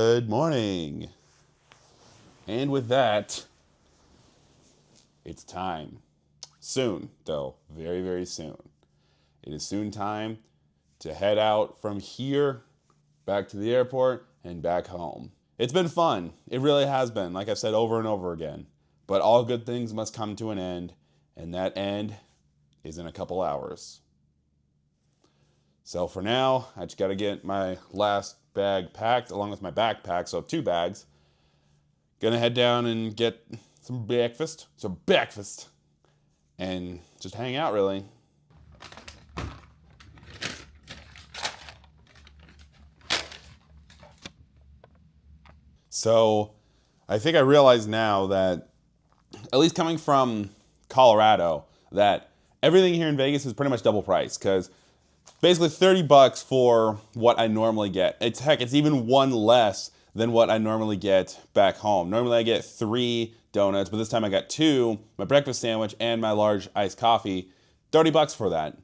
Good morning. And with that, it's time. Soon, though. Very, very soon. It is soon time to head out from here back to the airport and back home. It's been fun. It really has been, like I've said over and over again. But all good things must come to an end, and that end is in a couple hours. So for now, I just got to get my last bag packed along with my backpack, so 2 bags. Gonna head down and get some breakfast, and just hang out really. So I think I realize now that, at least coming from Colorado, that everything here in Vegas is pretty much double price, because basically $30 for what I normally get. It's even one less than what I normally get back home. Normally I get 3 donuts, but this time I got 2, my breakfast sandwich and my large iced coffee. $30 for that.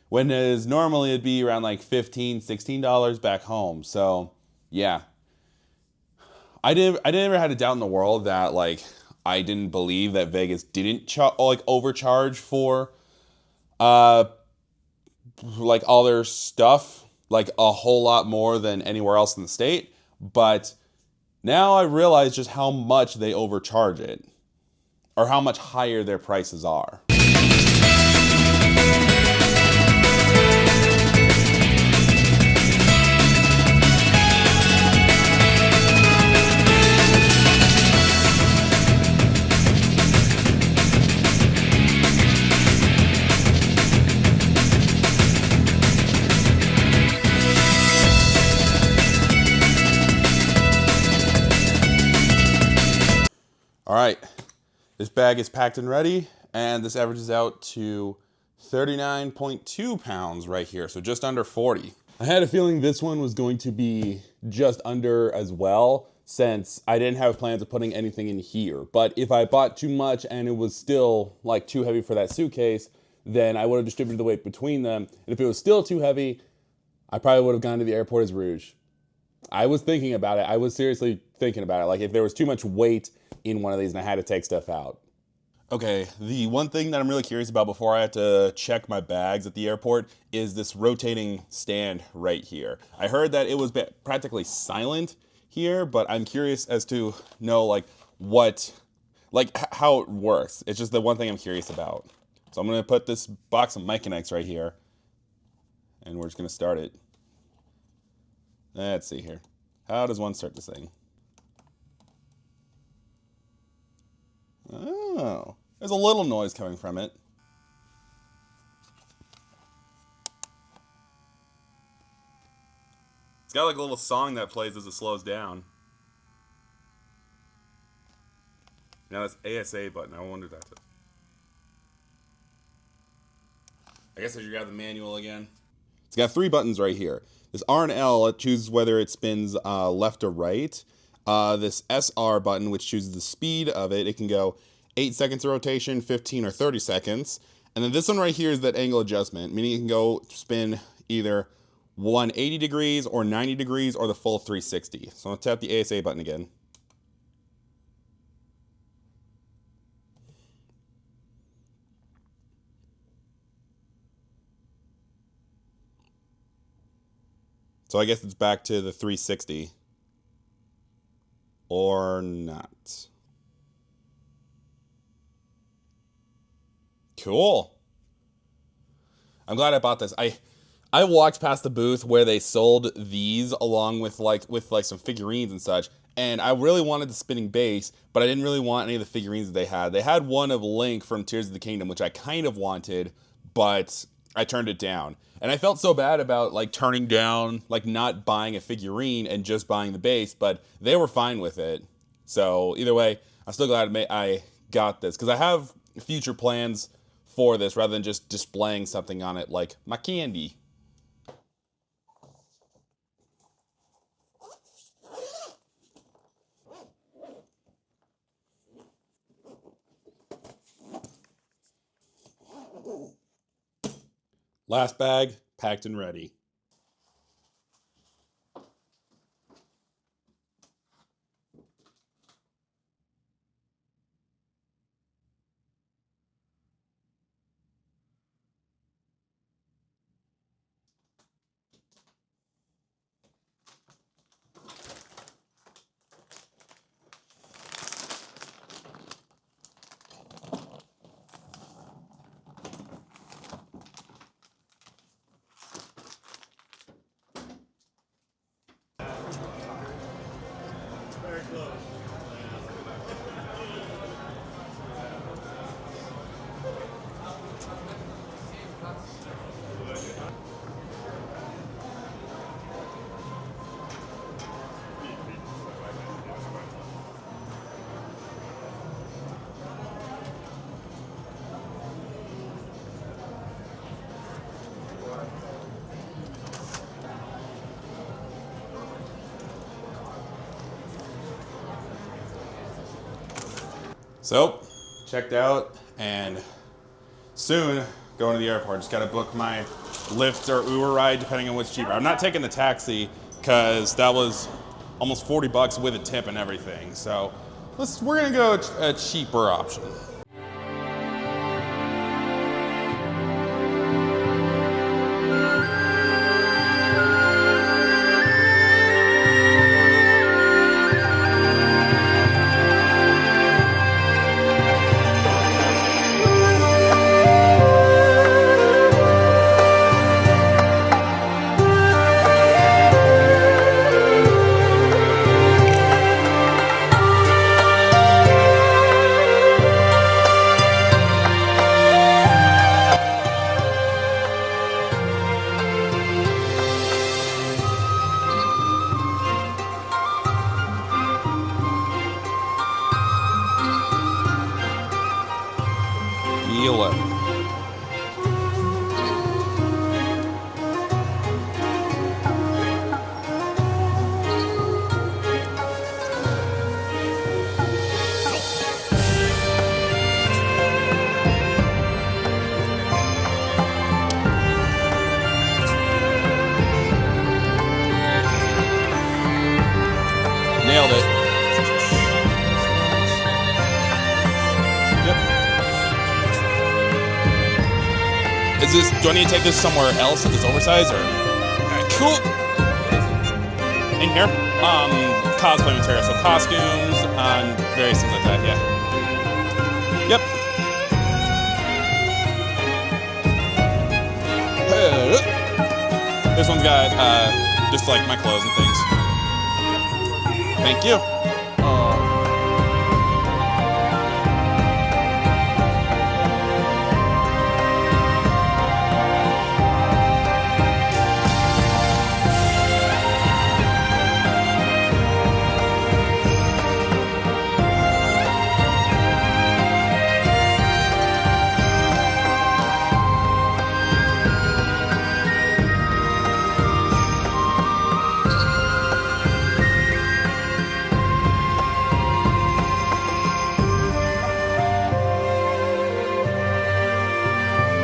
When normally it'd be around like $15, $16 back home. So yeah. I never had a doubt in the world that I didn't believe that Vegas didn't overcharge for all their stuff, like a whole lot more than anywhere else in the state. But now I realize just how much they overcharge it, or how much higher their prices are. All right, this bag is packed and ready, and this averages out to 39.2 pounds right here, so just under 40. I had a feeling this one was going to be just under as well, since I didn't have plans of putting anything in here. But if I bought too much and it was still too heavy for that suitcase, then I would have distributed the weight between them. And if it was still too heavy, I probably would have gone to the Airport as Rouge. I was thinking about it. I was seriously thinking about it. Like if there was too much weight in one of these and I had to take stuff out. Okay, the one thing that I'm really curious about before I have to check my bags at the airport is this rotating stand right here. I heard that it was practically silent here, but I'm curious as to know how it works. It's just the one thing I'm curious about. So I'm gonna put this box of Mic Connects right here, and we're just gonna start it. Let's see here. How does one start this thing? Oh, there's a little noise coming from it. It's got a little song that plays as it slows down. Now that's ASA button. I wonder if that's it. I guess I should grab the manual again. It's got 3 buttons right here. This R and L, it chooses whether it spins left or right. This SR button, which chooses the speed of it, it can go 8 seconds of rotation, 15 or 30 seconds. And then this one right here is that angle adjustment, meaning it can go spin either 180 degrees or 90 degrees or the full 360. So I'm gonna tap the ASA button again. So I guess it's back to the 360. Or not. Cool. I'm glad I bought this. I walked past the booth where they sold these along with some figurines and such, and I really wanted the spinning base, but I didn't really want any of the figurines that they had. They had one of Link from Tears of the Kingdom, which I kind of wanted, but I turned it down. And I felt so bad about turning down, not buying a figurine and just buying the base, but they were fine with it. So either way, I'm still glad I got this, because I have future plans for this rather than just displaying something on it like my candy. Last bag, packed and ready. So, checked out, and soon going to the airport. Just gotta book my Lyft or Uber ride, depending on what's cheaper. I'm not taking the taxi because that was almost 40 bucks with a tip and everything. So we're gonna go a cheaper option. E11. Nailed it. Yep. Is this, do I need to take this somewhere else if it's oversized, or? Alright, cool. In here? Cosplay material, so costumes and various things like that, yeah. Yep. This one's got just like my clothes and things. Thank you.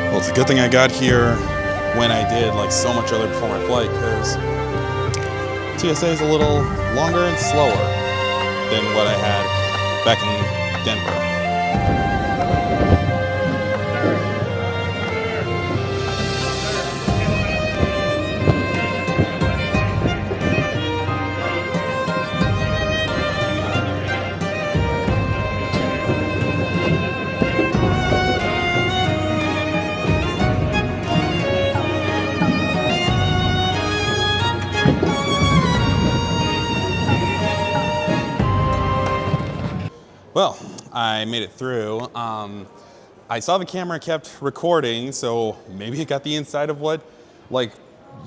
Well, it's a good thing I got here when I did, like so much earlier before my flight, because TSA is a little longer and slower than what I had back in Denver. Well, I made it through. I saw the camera kept recording, so maybe it got the inside of what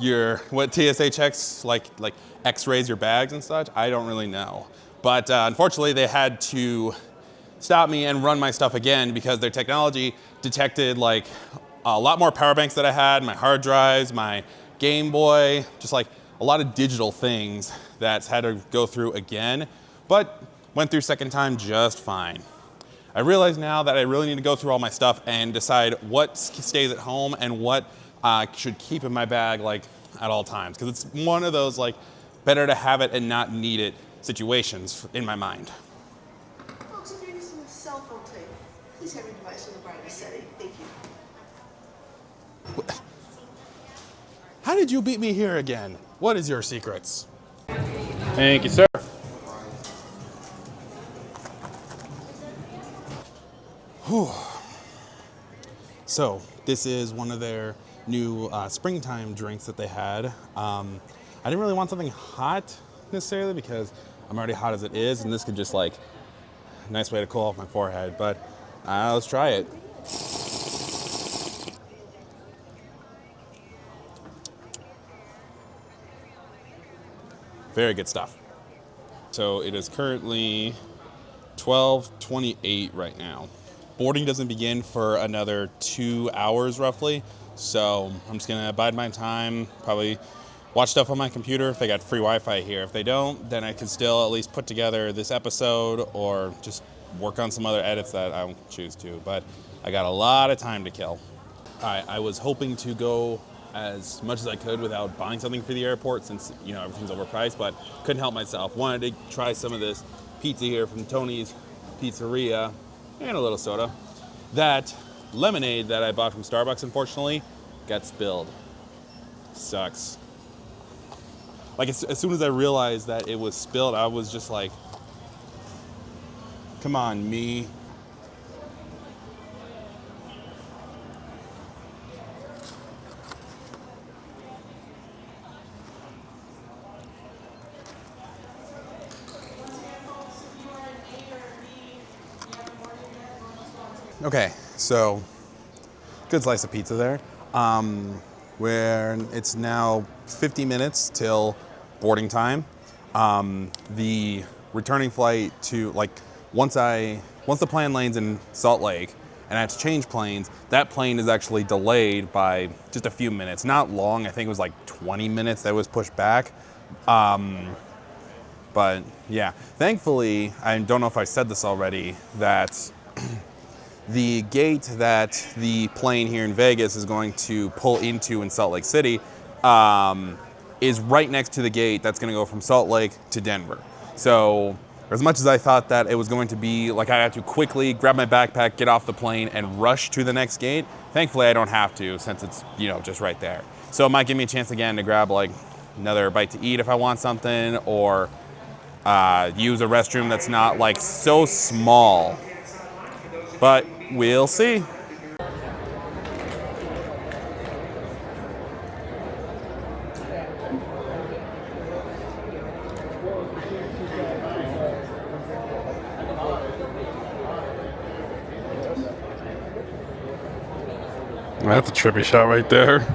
TSA checks, like X-rays your bags and such. I don't really know. But unfortunately, they had to stop me and run my stuff again because their technology detected like a lot more power banks that I had, my hard drives, my Game Boy, just like a lot of digital things that's had to go through again. But went through second time just fine. I realize now that I really need to go through all my stuff and decide what stays at home and what I should keep in my bag like at all times. Because it's one of those like better to have it and not need it situations in my mind. Folks, if you're using a cell phone tape, please have your device in the brightness setting. Thank you. How did you beat me here again? What is your secrets? Thank you, sir. Whew. So this is one of their new springtime drinks that they had. I didn't really want something hot necessarily because I'm already hot as it is, and this could just like, nice way to cool off my forehead, but let's try it. Very good stuff. So it is currently 12:28 right now. Boarding doesn't begin for another 2 hours roughly, so I'm just gonna bide my time, probably watch stuff on my computer if they got free Wi-Fi here. If they don't, then I can still at least put together this episode or just work on some other edits that I don't choose to, but I got a lot of time to kill. All right, I was hoping to go as much as I could without buying something for the airport since, you know, everything's overpriced, but couldn't help myself. Wanted to try some of this pizza here from Tony's Pizzeria and a little soda. That lemonade that I bought from Starbucks, unfortunately, got spilled. Sucks. Like, as soon as I realized that it was spilled, I was just like, come on, me. Okay, so good slice of pizza there. Where it's now 50 minutes till boarding time. The returning flight to, like, once the plane lands in Salt Lake and I have to change planes, that plane is actually delayed by just a few minutes. Not long, I think it was like 20 minutes that was pushed back. But yeah, thankfully, I don't know if I said this already, that the gate that the plane here in Vegas is going to pull into in Salt Lake City is right next to the gate that's going to go from Salt Lake to Denver. So as much as I thought that it was going to be like I had to quickly grab my backpack, get off the plane, and rush to the next gate, thankfully I don't have to since it's, you know, just right there. So it might give me a chance again to grab like another bite to eat if I want something, or use a restroom that's not like so small. But we'll see. That's a trippy shot right there.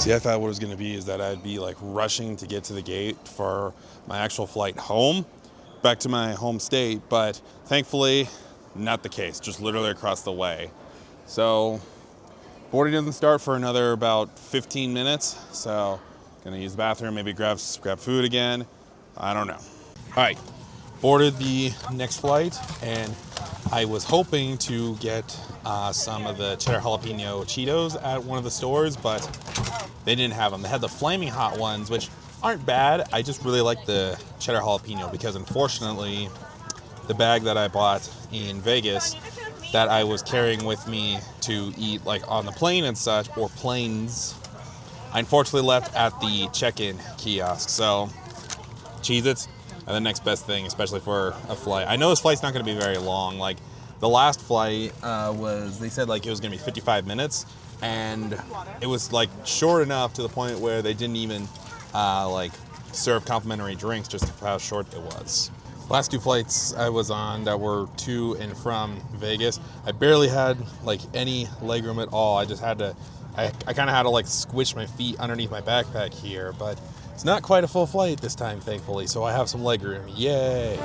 See, I thought what it was going to be is that I'd be like rushing to get to the gate for my actual flight home, back to my home state, but thankfully, not the case, just literally across the way. So, boarding doesn't start for another about 15 minutes, so gonna use the bathroom, maybe grab food again, I don't know. All right, boarded the next flight, and I was hoping to get some of the cheddar jalapeno Cheetos at one of the stores, but they didn't have them. They had the flaming hot ones, which aren't bad. I just really like the cheddar jalapeno because unfortunately, the bag that I bought in Vegas that I was carrying with me to eat like on the plane and such, or planes, I unfortunately left at the check-in kiosk. So, Cheez-Its are the next best thing, especially for a flight. I know this flight's not going to be very long. Like, the last flight they said like it was going to be 55 minutes, and it was like short enough to the point where they didn't even like serve complimentary drinks just for how short it was. Last two flights I was on that were to and from Vegas, I barely had like any legroom at all. I just had to, I kind of had to like squish my feet underneath my backpack here, but it's not quite a full flight this time, thankfully, so I have some legroom. Yay!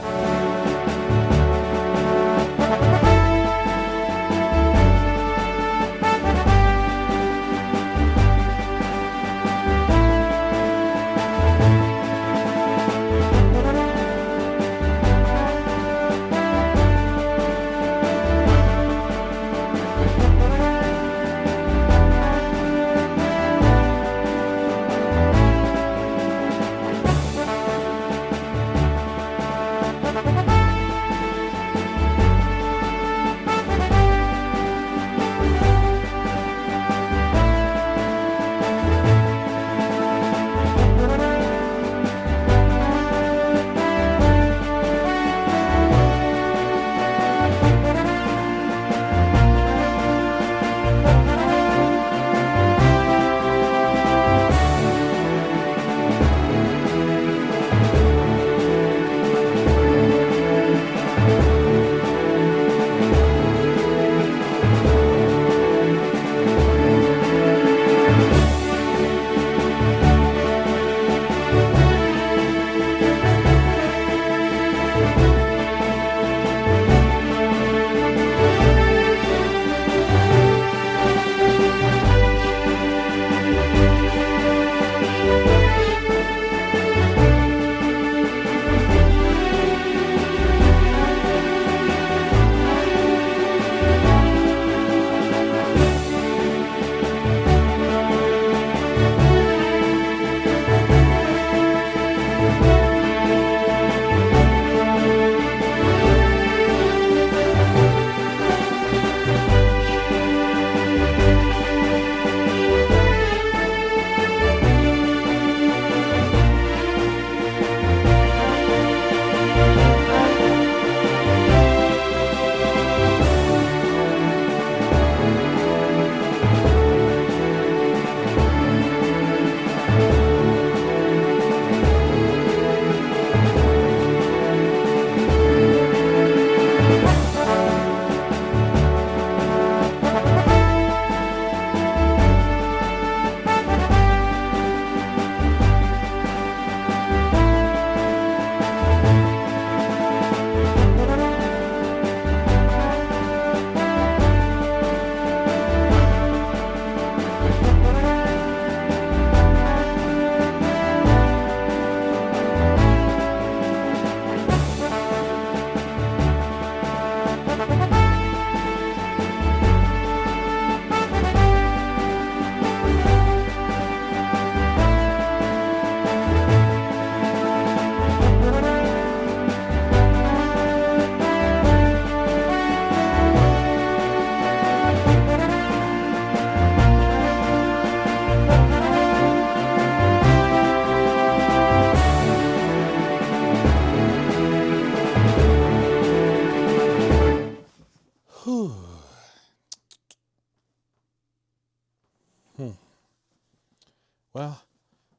Well,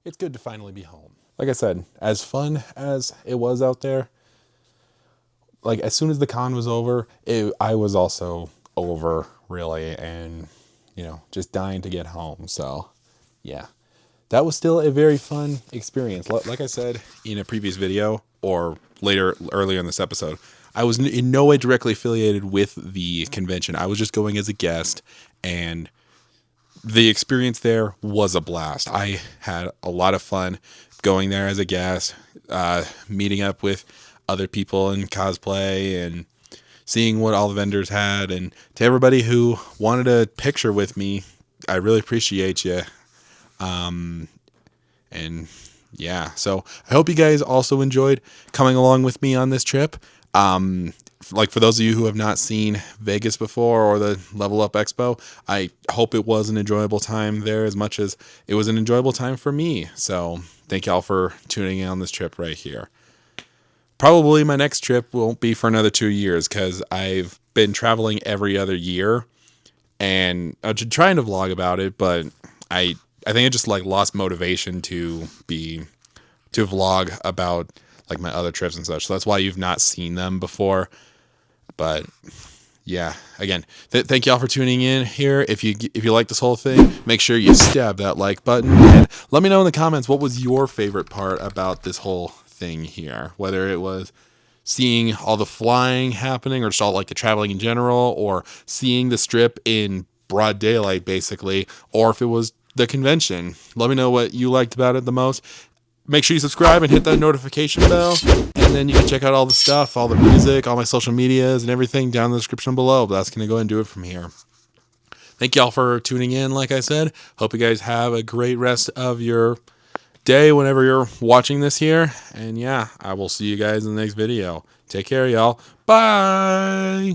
it's good to finally be home. Like I said, as fun as it was out there, like as soon as the con was over, I was also over really, and just dying to get home. So yeah, that was still a very fun experience. Like I said in a previous video or earlier in this episode, I was in no way directly affiliated with the convention. I was just going as a guest, and the experience there was a blast. I had a lot of fun going there as a guest, meeting up with other people in cosplay and seeing what all the vendors had. And to everybody who wanted a picture with me, I really appreciate you. And yeah, so I hope you guys also enjoyed coming along with me on this trip. Like for those of you who have not seen Vegas before or the Level Up Expo, I hope it was an enjoyable time there as much as it was an enjoyable time for me. So thank y'all for tuning in on this trip right here. Probably my next trip won't be for another 2 years because I've been traveling every other year, and I'm trying to vlog about it, but I think I just like lost motivation to vlog about like my other trips and such. So that's why you've not seen them before. But yeah, again, thank y'all for tuning in here. If you like this whole thing, make sure you stab that like button and let me know in the comments what was your favorite part about this whole thing here. Whether it was seeing all the flying happening, or just all like the traveling in general, or seeing the strip in broad daylight basically, or if it was the convention. Let me know what you liked about it the most. Make sure you subscribe and hit that notification bell, and then you can check out all the stuff, all the music, all my social medias and everything down in the description below. But that's going to go ahead and do it from here. Thank y'all for tuning in. Like I said, hope you guys have a great rest of your day whenever you're watching this here. And yeah, I will see you guys in the next video. Take care, y'all. Bye.